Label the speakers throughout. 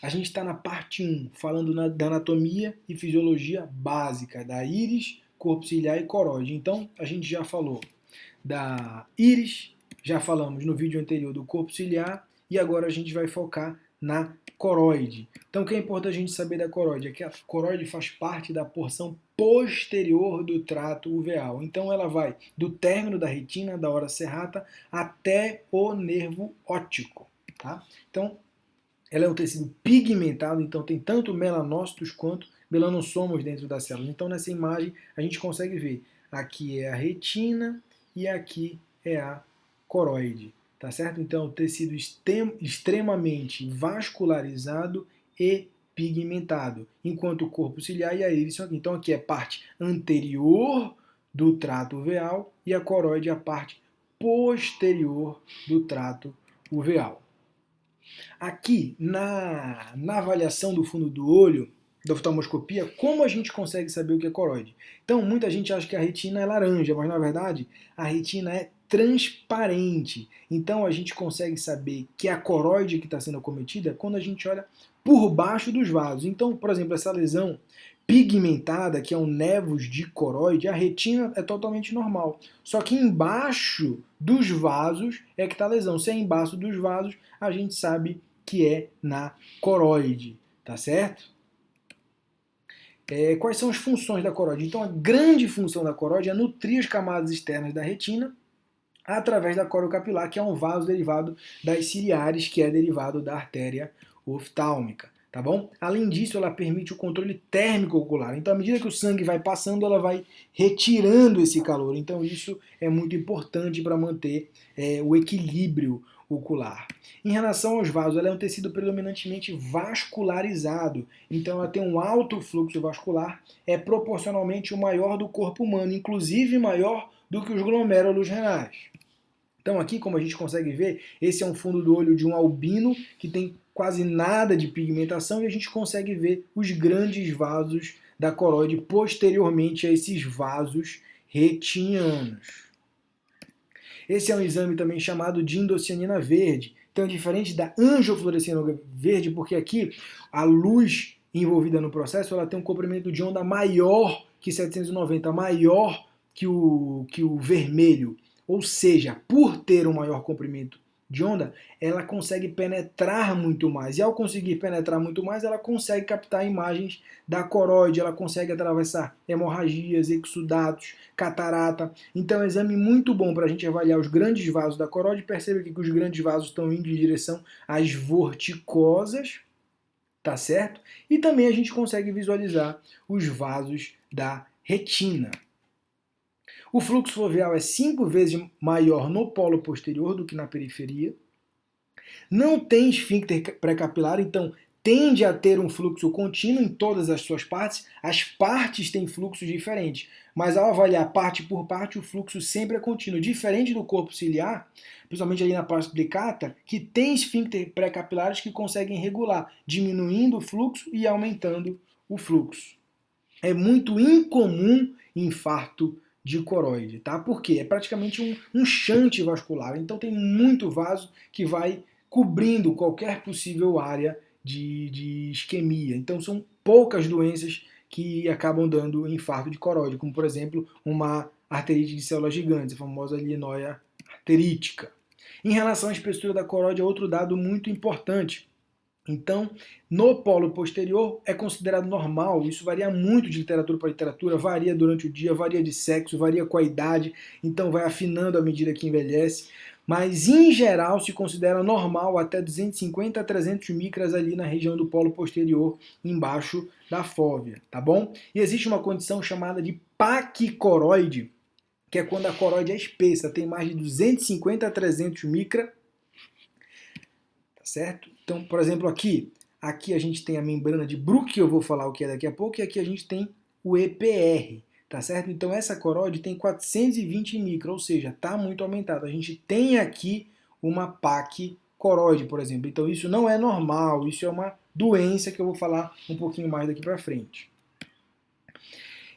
Speaker 1: A gente está na parte 1, falando da anatomia e fisiologia básica da íris, corpo ciliar e coroide. Então, a gente já falou da íris, já falamos no vídeo anterior do corpo ciliar e agora a gente vai focar na coroide. Então, o que é importante a gente saber da coroide é que a coroide faz parte da porção posterior do trato uveal. Então, ela vai do término da retina, da ora serrata, até o nervo óptico. Tá? Então, ela é um tecido pigmentado, então tem tanto melanócitos quanto melanossomos dentro das células. Então, nessa imagem, a gente consegue ver, aqui é a retina e aqui é a coroide, tá certo? Então, o tecido extremamente vascularizado e pigmentado, enquanto o corpo ciliar e a íris são aqui. Então, aqui é a parte anterior do trato uveal e a coroide é a parte posterior do trato uveal. Aqui, na avaliação do fundo do olho, da oftalmoscopia, como a gente consegue saber o que é coroide? Então, muita gente acha que a retina é laranja, mas na verdade a retina é transparente. Então, a gente consegue saber que é a coroide que está sendo acometida quando a gente olha por baixo dos vasos. Então, por exemplo, essa lesão pigmentada, que é um névos de coroide, a retina é totalmente normal. Só que embaixo dos vasos é que está a lesão. Se é embaixo dos vasos, a gente sabe que é na coroide, tá certo? Quais são as funções da coroide? Então, a grande função da coroide é nutrir as camadas externas da retina através da corocapilar, que é um vaso derivado das ciliares, que é derivado da artéria oftálmica, tá bom? Além disso, ela permite o controle térmico ocular. Então, à medida que o sangue vai passando, ela vai retirando esse calor. Então, isso é muito importante para manter o equilíbrio ocular. Em relação aos vasos, ela é um tecido predominantemente vascularizado, então ela tem um alto fluxo vascular, é proporcionalmente o maior do corpo humano, inclusive maior do que os glomérulos renais. Então aqui, como a gente consegue ver, esse é um fundo do olho de um albino que tem quase nada de pigmentação e a gente consegue ver os grandes vasos da coroide posteriormente a esses vasos retinianos. Esse é um exame também chamado de indocianina verde. Então, diferente da angiofluorescina verde, porque aqui a luz envolvida no processo ela tem um comprimento de onda maior que 790, maior que o vermelho. Ou seja, por ter um maior comprimento de onda, ela consegue penetrar muito mais. E ao conseguir penetrar muito mais, ela consegue captar imagens da coroide, ela consegue atravessar hemorragias, exudatos, catarata. Então é um exame muito bom para a gente avaliar os grandes vasos da coroide. Perceba aqui que os grandes vasos estão indo em direção às vorticosas, tá certo? E também a gente consegue visualizar os vasos da retina. O fluxo foveal é 5 vezes maior no polo posterior do que na periferia. Não tem esfíncter pré-capilar, então tende a ter um fluxo contínuo em todas as suas partes. As partes têm fluxos diferentes, mas ao avaliar parte por parte, o fluxo sempre é contínuo. Diferente do corpo ciliar, principalmente ali na parte plicata, que tem esfíncter pré-capilares que conseguem regular, diminuindo o fluxo e aumentando o fluxo. É muito incomum infarto de coroide, tá? Porque é praticamente um shunt vascular, então tem muito vaso que vai cobrindo qualquer possível área de isquemia. Então são poucas doenças que acabam dando infarto de coroide, como por exemplo uma arterite de células gigantes, a famosa linóia arterítica. Em relação à espessura da coroide, é outro dado muito importante. Então, no polo posterior é considerado normal, isso varia muito de literatura para literatura, varia durante o dia, varia de sexo, varia com a idade, então vai afinando à medida que envelhece, mas em geral se considera normal até 250 a 300 micras ali na região do polo posterior, embaixo da fóvea, tá bom? E existe uma condição chamada de paquicoroide, que é quando a coroide é espessa, tem mais de 250 a 300 micra, tá certo? Então, por exemplo, aqui a gente tem a membrana de Bruch, que eu vou falar o que é daqui a pouco, e aqui a gente tem o EPR, tá certo? Então essa coroide tem 420 micra, ou seja, está muito aumentada. A gente tem aqui uma paquicoroide, por exemplo. Então isso não é normal, isso é uma doença que eu vou falar um pouquinho mais daqui para frente.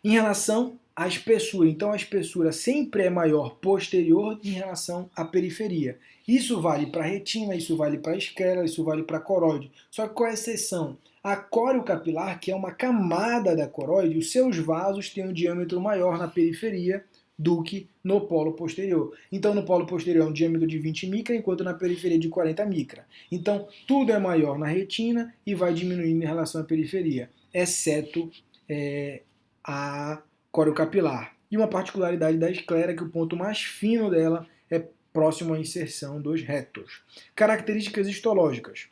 Speaker 1: Em relação a espessura. Então a espessura sempre é maior posterior em relação à periferia. Isso vale para a retina, isso vale para a esclera, isso vale para a coroide. Só que com a exceção, a córeo-capilar, que é uma camada da coroide, os seus vasos têm um diâmetro maior na periferia do que no polo posterior. Então no polo posterior é um diâmetro de 20 micra, enquanto na periferia de 40 micra. Então tudo é maior na retina e vai diminuindo em relação à periferia, exceto a coriocapilar. E uma particularidade da esclera é que o ponto mais fino dela é próximo à inserção dos retos. Características histológicas.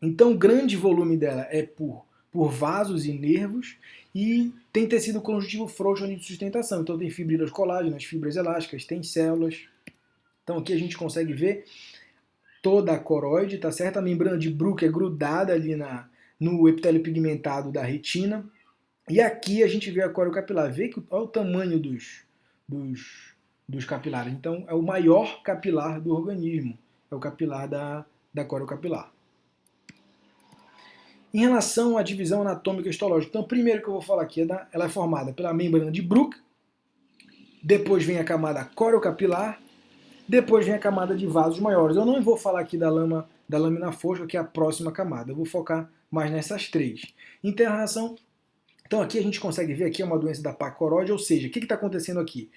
Speaker 1: Então, o grande volume dela é por vasos e nervos e tem tecido conjuntivo frouxo de sustentação. Então, tem fibras colágenas, fibras elásticas, tem células. Então, aqui a gente consegue ver toda a coroide, tá certo? A membrana de Bruch é grudada ali no epitélio pigmentado da retina. E aqui a gente vê a coriocapilar. Vê que olha o tamanho dos capilares. Então, é o maior capilar do organismo. É o capilar da coriocapilar. Em relação à divisão anatômica histológica, então, o primeiro que eu vou falar aqui ela é formada pela membrana de Bruch, depois vem a camada coriocapilar, depois vem a camada de vasos maiores. Eu não vou falar aqui da lâmina fosca, que é a próxima camada. Eu vou focar mais nessas três. Então aqui a gente consegue ver aqui uma doença da pacoroide, ou seja, o que está acontecendo aqui?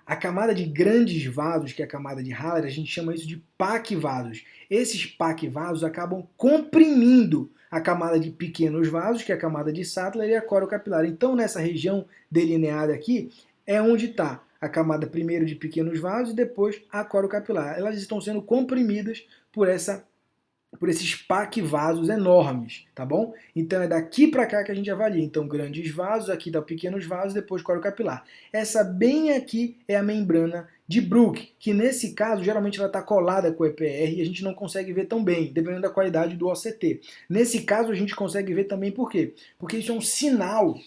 Speaker 1: A camada de grandes vasos, que é a camada de Haller, a gente chama isso de paquivasos. Esses paquivasos acabam comprimindo a camada de pequenos vasos, que é a camada de Sattler, e a coriocapilar. Então nessa região delineada aqui é onde está a camada primeiro de pequenos vasos e depois a coriocapilar. Elas estão sendo comprimidas por esses paquivasos enormes, tá bom? Então é daqui para cá que a gente avalia. Então grandes vasos, aqui dá pequenos vasos, depois coriocapilar. Essa bem aqui é a membrana de Bruch, que nesse caso geralmente ela está colada com o EPR e a gente não consegue ver tão bem, dependendo da qualidade do OCT. Nesse caso a gente consegue ver também por quê? Porque isso é um sinal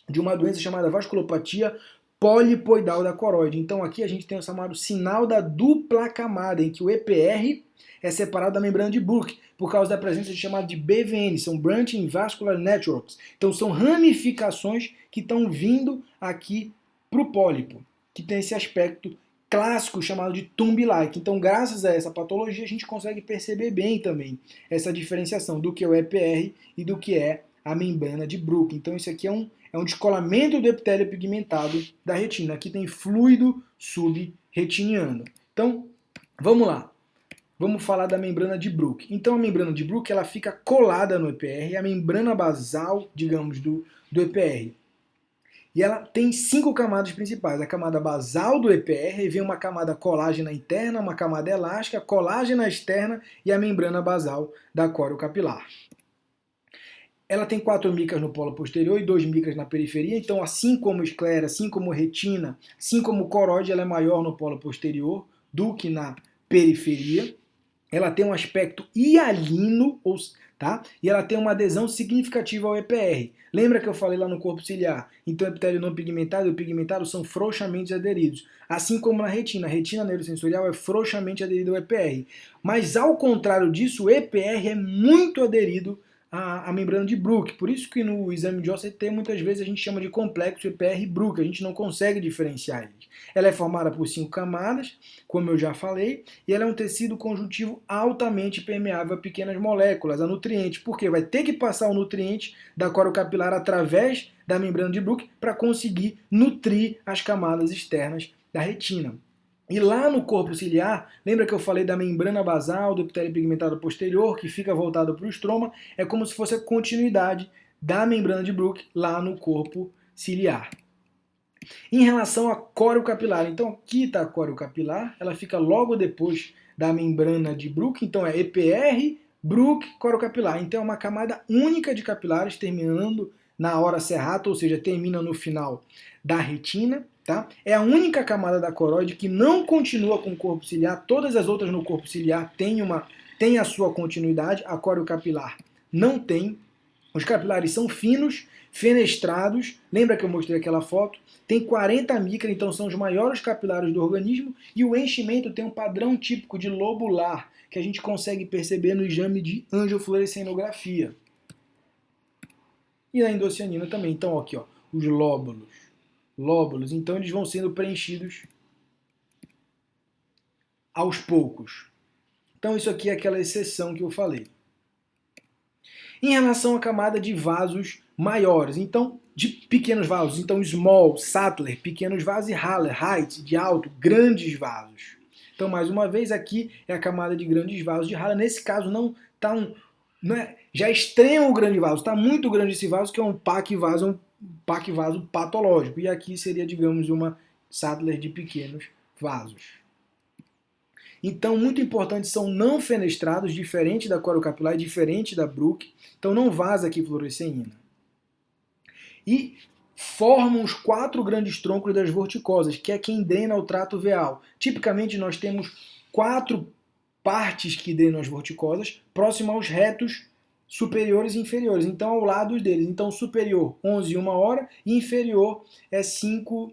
Speaker 1: de uma doença chamada vasculopatia polipoidal da coroide. Então aqui a gente tem o chamado sinal da dupla camada, em que o EPR é separado da membrana de Bruch, por causa da presença de chamado de BVN, são Branching Vascular Networks. Então são ramificações que estão vindo aqui para o pólipo, que tem esse aspecto clássico chamado de thumb-like. Então, graças a essa patologia, a gente consegue perceber bem também essa diferenciação do que é o EPR e do que é a membrana de Bruch. Então, isso aqui é um descolamento do epitélio pigmentado da retina. Aqui tem fluido subretiniano. Então, vamos lá. Vamos falar da membrana de Bruch. Então, a membrana de Bruch ela fica colada no EPR, é a membrana basal, digamos, do EPR. E ela tem 5 camadas principais. A camada basal do EPR, vem uma camada colágena interna, uma camada elástica, colágena externa e a membrana basal da coriocapilar. Ela tem 4 micras no polo posterior e 2 micras na periferia, então assim como esclera, assim como retina, assim como coroide, ela é maior no polo posterior do que na periferia. Ela tem um aspecto hialino, tá? E ela tem uma adesão significativa ao EPR. Lembra que eu falei lá no corpo ciliar? Então, o epitélio não pigmentado e o pigmentado são frouxamente aderidos. Assim como na retina. A retina neurosensorial é frouxamente aderido ao EPR. Mas, ao contrário disso, o EPR é muito aderido à membrana de Bruch. Por isso que no exame de OCT, muitas vezes a gente chama de complexo EPR-Bruch. A gente não consegue diferenciar eles. Ela é formada por 5 camadas, como eu já falei, e ela é um tecido conjuntivo altamente permeável a pequenas moléculas, a nutrientes, porque vai ter que passar o nutriente da coriocapilar através da membrana de Bruch para conseguir nutrir as camadas externas da retina. E lá no corpo ciliar, lembra que eu falei da membrana basal do epitélio pigmentado posterior, que fica voltado para o estroma? É como se fosse a continuidade da membrana de Bruch lá no corpo ciliar. Em relação à coriocapilar, então aqui está a coriocapilar, ela fica logo depois da membrana de Bruch, então é EPR, Bruch, coriocapilar. Então é uma camada única de capilares terminando na hora serrata, ou seja, termina no final da retina. Tá? É a única camada da coroide que não continua com o corpo ciliar, todas as outras no corpo ciliar têm a sua continuidade, a coriocapilar não tem. Os capilares são finos, fenestrados, lembra que eu mostrei aquela foto? Tem 40 micra, então são os maiores capilares do organismo, e o enchimento tem um padrão típico de lobular, que a gente consegue perceber no exame de angiofluorescenografia. E na endocianina também. Então, aqui, ó, os lóbulos. lóbulos. Então eles vão sendo preenchidos aos poucos. Então isso aqui é aquela exceção que eu falei. Em relação à camada de vasos maiores, então de pequenos vasos, então small, Sattler, pequenos vasos, e Haller, height, de alto, grandes vasos. Então mais uma vez aqui é a camada de grandes vasos de Haller. Nesse caso não está já é extremo o grande vaso, está muito grande esse vaso, que é um Packe vaso patológico. E aqui seria, digamos, uma Sattler de pequenos vasos. Então, muito importante, são não fenestrados, diferente da coriocapilar e diferente da Bruch. Então, não vaza aqui fluoresceína. E formam os 4 grandes troncos das vorticosas, que é quem drena o trato veal. Tipicamente, nós temos 4 partes que drenam as vorticosas, próximo aos retos superiores e inferiores, então ao lado deles. Então, superior, 11 e 1 hora, e inferior é 5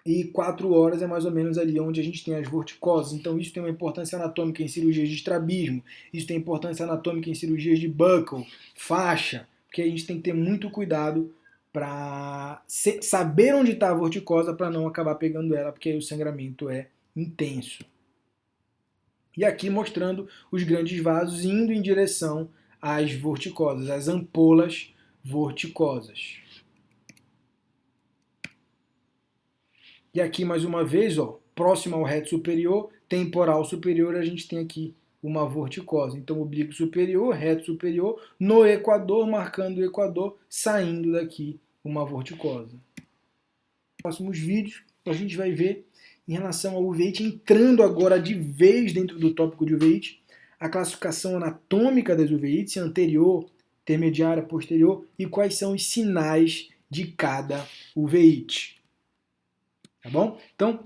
Speaker 1: e 4 horas, é mais ou menos ali onde a gente tem as vorticosas. Então isso tem uma importância anatômica em cirurgias de estrabismo, isso tem importância anatômica em cirurgias de buccal, faixa, porque a gente tem que ter muito cuidado para saber onde está a vorticosa para não acabar pegando ela, porque aí o sangramento é intenso. E aqui mostrando os grandes vasos indo em direção às vorticosas, às ampolas vorticosas. E aqui, mais uma vez, ó, próximo ao reto superior, temporal superior, a gente tem aqui uma vorticosa. Então, oblíquo superior, reto superior, no equador, marcando o equador, saindo daqui uma vorticosa. Nos próximos vídeos, a gente vai ver, em relação ao uveíte, entrando agora de vez dentro do tópico de uveíte, a classificação anatômica das uveítes, anterior, intermediária, posterior, e quais são os sinais de cada uveíte. Tá bom? Então,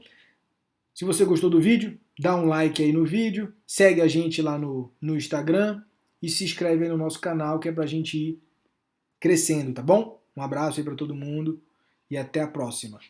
Speaker 1: se você gostou do vídeo, dá um like aí no vídeo, segue a gente lá no Instagram e se inscreve aí no nosso canal, que é pra gente ir crescendo, tá bom? Um abraço aí pra todo mundo e até a próxima.